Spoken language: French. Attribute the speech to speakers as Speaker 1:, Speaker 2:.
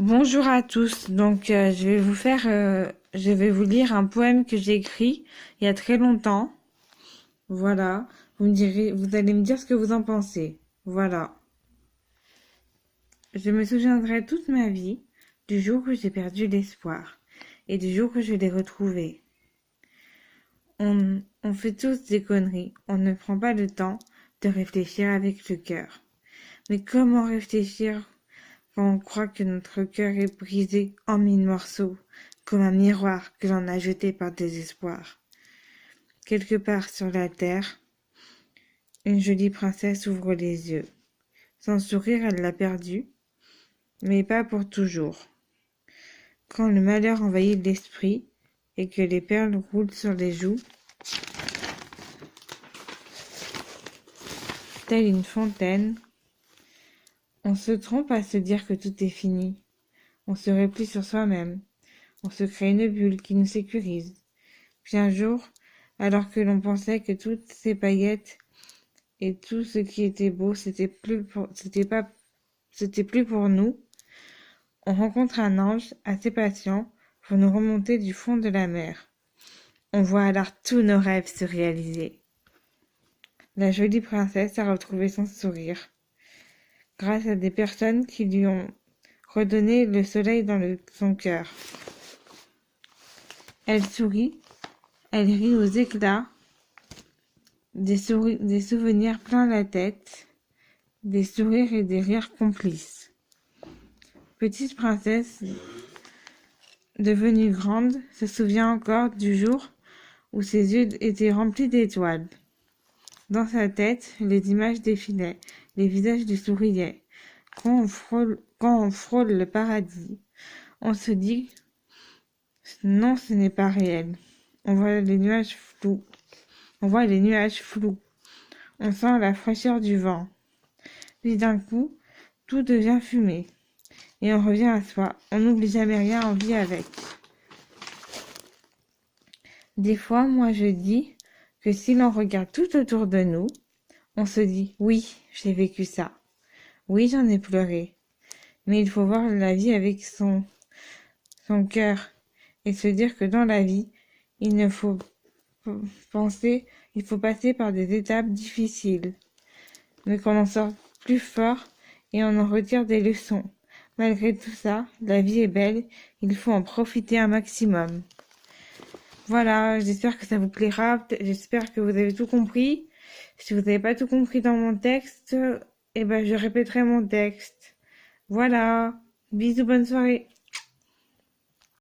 Speaker 1: Bonjour à tous. Je vais vous lire un poème que j'ai écrit il y a très longtemps. Voilà. Vous allez me dire ce que vous en pensez. Voilà. Je me souviendrai toute ma vie du jour où j'ai perdu l'espoir et du jour où je l'ai retrouvé. On fait tous des conneries. On ne prend pas le temps de réfléchir avec le cœur. Mais comment réfléchir quand on croit que notre cœur est brisé en mille morceaux, comme un miroir que l'on a jeté par désespoir. Quelque part sur la terre, une jolie princesse ouvre les yeux. Son sourire, elle l'a perdu, mais pas pour toujours. Quand le malheur envahit l'esprit et que les perles roulent sur les joues, telle une fontaine, on se trompe à se dire que tout est fini. On se replie sur soi-même. On se crée une bulle qui nous sécurise. Puis un jour, alors que l'on pensait que toutes ces paillettes et tout ce qui était beau, c'était plus pour nous, on rencontre un ange assez patient pour nous remonter du fond de la mer. On voit alors tous nos rêves se réaliser. La jolie princesse a retrouvé son sourire, grâce à des personnes qui lui ont redonné le soleil dans son cœur. Elle sourit, elle rit aux éclats, des souvenirs plein la tête, des sourires et des rires complices. Petite princesse, devenue grande, se souvient encore du jour où ses yeux étaient remplis d'étoiles. Dans sa tête, les images défilaient, les visages lui souriaient. Quand on frôle le paradis, on se dit non, ce n'est pas réel. On voit les nuages flous. On voit les nuages flous. On sent la fraîcheur du vent. Puis d'un coup, tout devient fumée. Et on revient à soi. On n'oublie jamais rien, on vit avec. Des fois, moi je dis que si l'on regarde tout autour de nous, on se dit oui, j'ai vécu ça. Oui, j'en ai pleuré. Mais il faut voir la vie avec son cœur et se dire que dans la vie, il ne faut penser, il faut passer par des étapes difficiles, mais qu'on en sort plus fort et on en retire des leçons. Malgré tout ça, la vie est belle, il faut en profiter un maximum. Voilà, j'espère que ça vous plaira, j'espère que vous avez tout compris. Si vous n'avez pas tout compris dans mon texte, eh ben je répéterai mon texte. Voilà, bisous, bonne soirée.